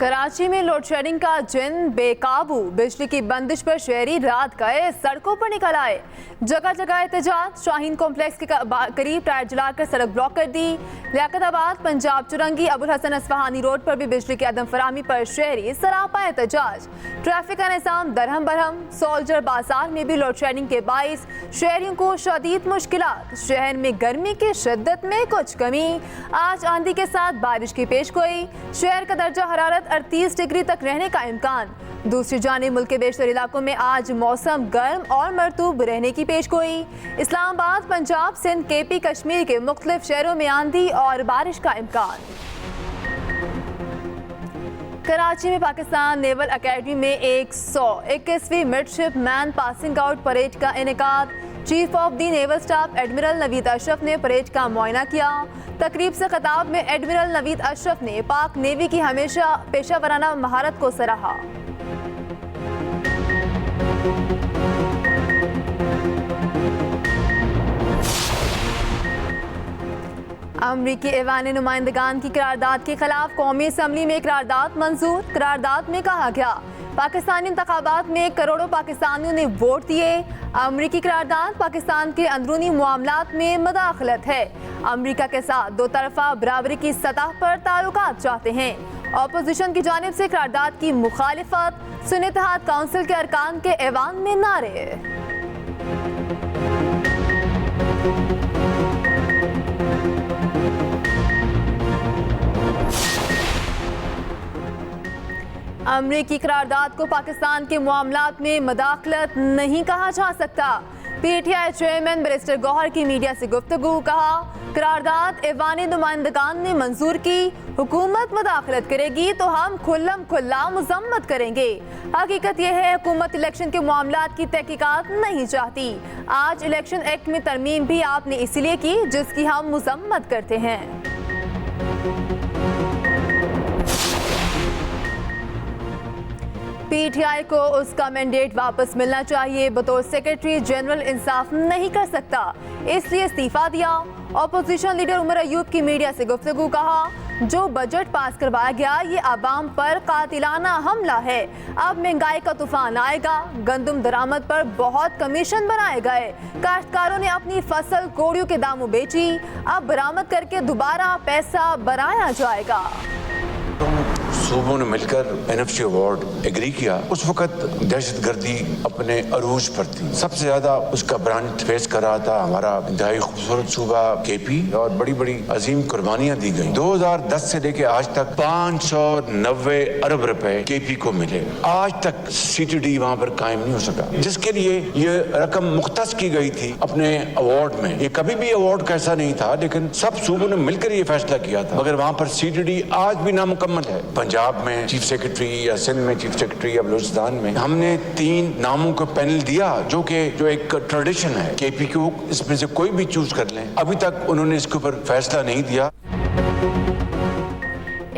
कराची में load shedding का जिन बेकाबू, बिजली की बंदिश पर शहरी रात गए सड़कों पर निकल आए। जगह जगह एहतजाज, शाहीन कॉम्प्लेक्स के करीब टायर जलाकर सड़क ब्लॉक कर दी। लियाकताबाद, पंजाब चुरंगी, अबुल हसन अस्फहानी रोड पर भी बिजली की अदम फराहमी पर शहरी सरापा एहतजाज। ट्रैफिक का निज़ाम दरहम बरहम। सोल्जर बाजार में भी लोड शेडिंग के बाइस शहरियों को शदीद मुश्किलात। शहर में गर्मी की शिद्दत में कुछ कमी। आज आंधी के साथ बारिश की पेशगोई। शहर का दर्जा हरारत 38 डिग्री तक रहने का इम्कान। दूसरी जानिब मुल्क के बेशतर इलाकों में आज मौसम गर्म और मरतूब रहने की पेशगोई। इस्लामाबाद, पंजाब, सिंध, केपी, कश्मीर के मुख्तलिफ शहरों में आंधी और बारिश का इम्कान। कराची में पाकिस्तान नेवल अकेडमी में 121वीं midshipman passing out parade का इनेकाद। Chief of the naval staff admiral Naveed Ashraf ने परेड का मुआयना किया। तकरीब से खिताब में एडमिरल नवीद अशरफ ने पाक नेवी की हमेशा पेशा महारत को सराहा। अमरीकी ऐवान नुमाइंदगान की करारदाद के खिलाफ कौमी असम्बली में करारदाद मंजूर। करारदाद में कहा गया पाकिस्तानी इंतखाबात में करोड़ों पाकिस्तानियों ने वोट दिए। अमरीकी करारदाद पाकिस्तान के अंदरूनी मामलात में मदाखलत है। अमरीका के साथ दो तरफा बराबरी की सतह पर ताल्लुकात चाहते हैं। अपोजिशन की जानिब से करारदाद की मुखालिफत। सुन्नी इत्तेहाद काउंसिल के अरकान के ऐवान में नारे। अमरीकी करारदाद को पाकिस्तान के मामलात में मदाखलत नहीं कहा जा सकता। पीटीआई चेयरमैन बैरिस्टर गौहर की मीडिया से गुफ्तगू। कहा करारदाद ऐवान नुमाइंदगान ने मंजूर की। हुकूमत मदाखलत करेगी तो हम खुल्लम खुल्ला मजम्मत करेंगे। हकीकत यह है हुकूमत इलेक्शन के मामलात की तहकीकात नहीं चाहती। आज इलेक्शन एक्ट में तरमीम भी आपने इसलिए की जिसकी हम मजम्मत करते हैं। पीटीआई को उसका मैंडेट वापस मिलना चाहिए। बतौर सेक्रेटरी जनरल इंसाफ नहीं कर सकता, इसलिए इस्तीफा दिया। अपोजिशन लीडर उमर अयूब की मीडिया से गुफ्तगू। कहा जो बजट पास करवाया गया ये आवाम पर कातिलाना हमला है। अब महंगाई का तूफान आएगा। गंदम दरामद पर बहुत कमीशन बनाए गए। काश्तकारों ने अपनी फसल कोड़ियों के दामों बेची। अब बरामद करके दोबारा पैसा बनाया जाएगा। सूबों ने मिलकर एनएफसी अवार्ड एग्री किया। उस वक्त दहशतगर्दी अपने अरूज पर थी। सबसे ज्यादा उसका ब्रांड फेस कर रहा था हमारा इंतहाई खूबसूरत सूबा केपी, और बड़ी बड़ी अजीम कुर्बानियां दी गई। 2010 से लेके आज तक 590 अरब रुपए केपी को मिले। आज तक सीटीडी वहां पर कायम नहीं हो सका, जिसके लिए ये रकम मुख्तस की गई थी अपने अवार्ड में। ये कभी भी अवार्ड का ऐसा नहीं था, लेकिन सब सूबों ने मिलकर ये फैसला किया था। मगर वहां पर सीटीडी आज भी नामुकम्मल है। पंजाब में चीफ सेक्रेटरी या सिंध में चीफ सेक्रेटरी या बलूचिस्तान में हमने 3 नामों को पैनल दिया, जो एक ट्रेडिशन है। केपी को इसमें से कोई भी चूज कर लें। अभी तक उन्होंने इसके ऊपर फैसला नहीं दिया।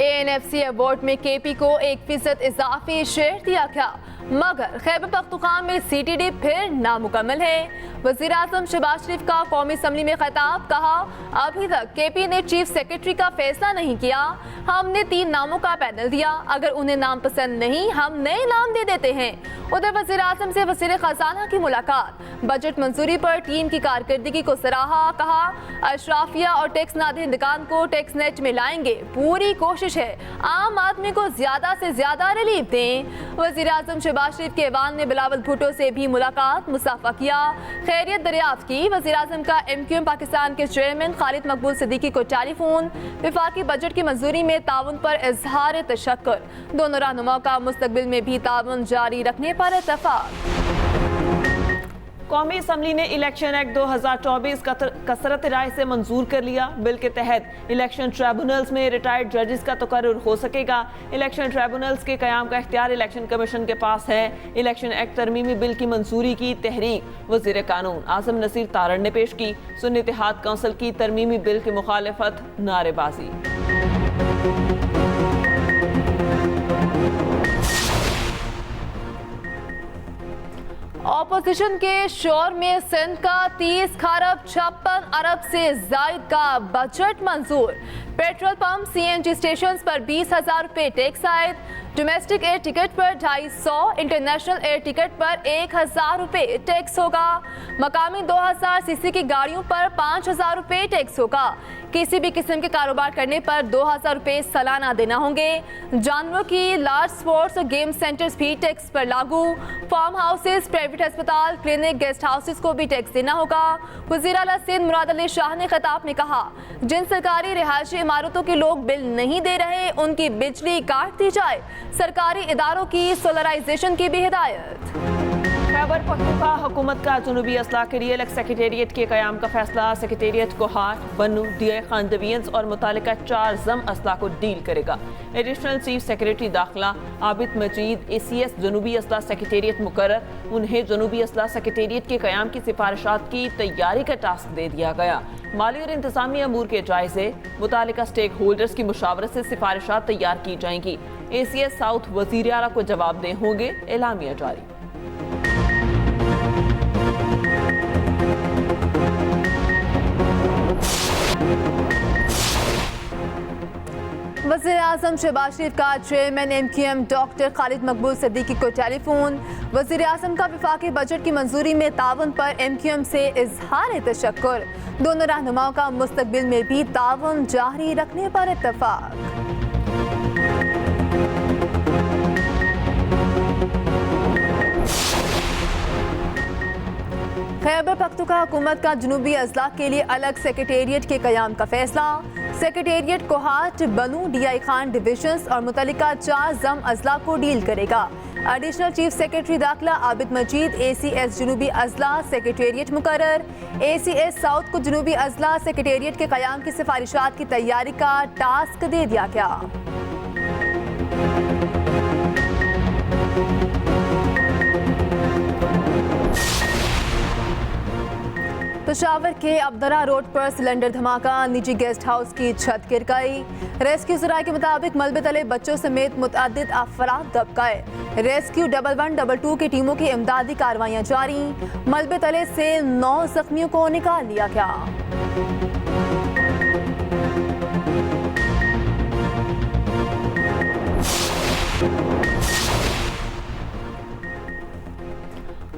एएनएफसी अवार्ड में केपी को 1% इजाफी शेयर दिया गया, मगर खैबर पख्तूनख्वा में सीटीडी फिर नामुकम्मल है। वज़ीर आज़म शहबाज शरीफ का कौमी असम्बली में खिताब। कहा अभी तक केपी ने चीफ सेक्रेटरी का फैसला नहीं किया। हमने 3 नामों का पैनल दिया, अगर उन्हें नाम पसंद नहीं हम नए नाम दे देते हैं। उधर वज़ीर आज़म से वज़ीर खजाना की मुलाकात। बजट मंजूरी पर टीम की कारकर्दगी को सराहा। कहा अशराफिया और टैक्स नादहिंदगान को टैक्स नेट में लाएंगे। पूरी कोशिश है आम आदमी को ज्यादा से ज्यादा रिलीफ दें। वज़ीर आज़म शहबाज शरीफ के ऐवान ने बिलावल भुट्टो से भी मुलाकात, मुसाफा किया, खैरियत दरियाफ्त की। वज़ीर आज़म का MQM पाकिस्तान के चेयरमैन खालिद मकबूल सिद्दीकी को टेलीफोन। वफाकी बजट की मंजूरी में ताउन पर इजहार तशक्कुर। दोनों रहनुमाओं का मुस्तकबिल में भी ताउन जारी रखने पर इत्तफाक। कौमी असम्बली ने इलेक्शन एक्ट 2024 कसरत राय से मंजूर कर लिया। बिल के तहत इलेक्शन ट्राइब्यूनल्स में रिटायर्ड जजेस का तकर्रुर हो सकेगा। इलेक्शन ट्राइब्यूनल्स के क़याम का इख्तियार इलेक्शन कमीशन के पास है। इलेक्शन एक्ट तरमीमी बिल की मंजूरी की तहरीक वज़ीर कानून आज़म नसीर तारड़ ने पेश की। सुन्नी इत्तेहाद काउंसिल की तरमीमी बिल की मुखालिफत, नारेबाजी। ऑपोजिशन के शोर में सिंध का 30 खरब 56 अरब से जायद का बजट मंजूर। पेट्रोल पंप सीएनजी स्टेशन पर 20,000 रुपये टैक्स आयद। डोमेस्टिक एयर टिकट पर 250, इंटरनेशनल एयर टिकट पर 1,000 रुपये टैक्स होगा। मकामी 2000 सीसी की गाड़ियों पर 5,000 रुपये टैक्स होगा। किसी भी किस्म के कारोबार करने पर 2,000 रुपये सालाना देना होंगे। जानवरों की लार्ज स्पोर्ट्स और गेम सेंटर्स भी टैक्स पर लागू। फार्म हाउसेस, प्राइवेट अस्पताल, क्लिनिक, गेस्ट हाउसेस को भी टैक्स देना होगा। वज़ीर आला सिंध मुराद अली शाह ने खिताब में कहा, जिन सरकारी रिहायशी इमारतों के लोग बिल नहीं दे रहे उनकी बिजली काट दी जाए। सरकारी इदारों की सोलराइजेशन की भी हिदायत। खैबर पख्तूनख्वा हुकूमत का जनूबी अजला के लिए अलग सेक्रेटेरिएट के क़याम का फैसला। सेक्रेटेरिएट कोहाट, बन्नू, डीआई खान डिवीजन्स और मुतालिका 4 ज़म अजला को डील करेगा। एडिशनल चीफ सेक्रेटरी दाखिला आबिद मजीद ACS जनूबी अजला सेक्रेटेरिएट मुकर्रर। उन्हें जनूबी अजला सेक्रेटेरिएट के क़याम की सिफारिशात की तैयारी का टास्क दे दिया गया। माली और इंतज़ामी अमूर के जायजे, मुतालिका स्टेक होल्डर्स की मुशावरत से सिफारिशात तैयार की जाएंगी। ACS साउथ वज़ीर आला को जवाबदेह होंगे, एलामिया जारी। वज़ीर आज़म शहबाज शरीफ का चेयरमैन MQM डॉक्टर खालिद मकबूल सिद्दीकी को टेलीफोन। वज़ीर आज़म का वफाकी बजट की मंजूरी में तावन पर MQM से इजहार तशक्कुर। दोनों रहनुमाओं का मुस्तकबिल में भी तावन जारी रखने पर इत्तफाक। खैबर पख्तूनख्वा हुकूमत का जनूबी अजला के लिए अलग सेक्रेटेरिएट के क़याम का फैसला। सेक्रेटेरिएट कोहाट, बनू, डीआई खान डिविजन्स और मुतल्लिका 4 ज़म अजला को डील करेगा। एडिशनल चीफ सेक्रेटरी दाखिला आबिद मजीद ACS जनूबी अजला सेक्रेटेरिएट मुकर्रर। ACS साउथ को जनूबी अजला सेक्रेटेरिएट के क़याम की सिफारिशात की तैयारी का टास्क दे दिया गया। पेशावर के अब्दरा रोड पर सिलेंडर धमाका, निजी गेस्ट हाउस की छत गिर गई। रेस्क्यू ज़राए के मुताबिक मलबे तले बच्चों समेत मुतअद्दिद अफराद दब गए। रेस्क्यू 1112 की टीमों की इमदादी कार्रवाइयाँ जारी। मलबे तले से 9 जख्मियों को निकाल लिया गया।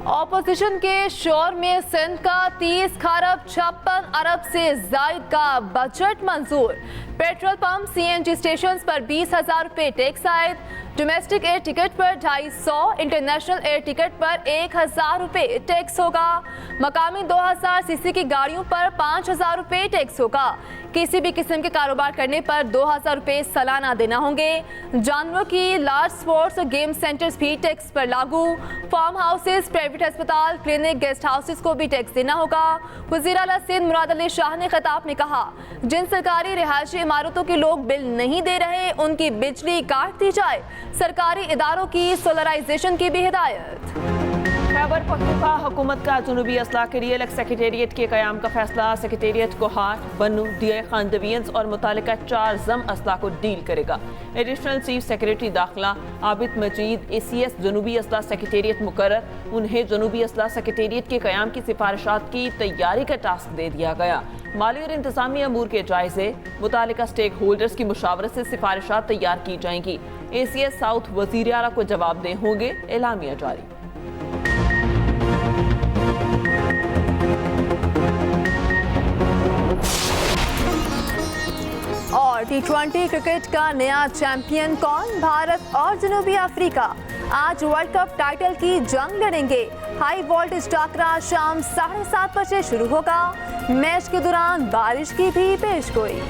ऑपोजिशन के शोर में सिंध का 30 खरब 56 अरब से जायद का बजट मंजूर। पेट्रोल पंप CNG स्टेशन पर 20,000 रुपये टैक्स आयद। डोमेस्टिक एयर टिकट पर 250, इंटरनेशनल एयर टिकट पर 1,000 रुपये टैक्स होगा। मकामी 2000 सीसी की गाड़ियों पर 5,000 रुपये टैक्स होगा। किसी भी किस्म के कारोबार करने पर 2,000 रुपये सालाना देना होंगे। जानवरों की लार्ज स्पोर्ट्स और गेम सेंटर्स भी टैक्स पर लागू। फार्म हाउसेस, प्राइवेट अस्पताल, क्लिनिक, गेस्ट हाउसेस को भी टैक्स देना होगा। वज़ीर आला सिंध मुराद अली शाह ने खिताब में कहा, जिन सरकारी रिहायशी इमारतों के लोग बिल नहीं दे रहे उनकी बिजली काट दी जाए। सरकारी इदारों की सोलराइजेशन की भी हिदायत। खैबर पख्तूनख्वा हुकूमत का जनूबी अजला के लिए अलग सेक्रेटेरिएट के क़याम का फैसला। सेक्रेटेरिएट कोहाट, बन्नू, डीआई खान डिवीजन्स और मुतालिका 4 ज़म अजला को डील करेगा। एडिशनल चीफ सेक्रेटरी दाखिला आबिद मजीद ACS जनूबी अजला सेक्रेटेरिएट मुकर्रर। उन्हें जनूबी अजला सेक्रेटेरिएट के क़याम की सिफारिशात की तैयारी का टास्क दे दिया गया। माली और इंतज़ामी अमूर के जायजे, मुतालिका स्टेक होल्डर्स की मुशावरत से सिफारिशात तैयार की जाएंगी। ACS साउथ वज़ीर आला को जवाबदेह होंगे, एलामिया जारी। और T20 क्रिकेट का नया चैंपियन कौन? भारत और जनूबी अफ्रीका आज वर्ल्ड कप टाइटल की जंग लड़ेंगे। हाई वोल्टेज टाकरा शाम 7:30 बजे शुरू होगा। मैच के दौरान बारिश की भी पेशगोई।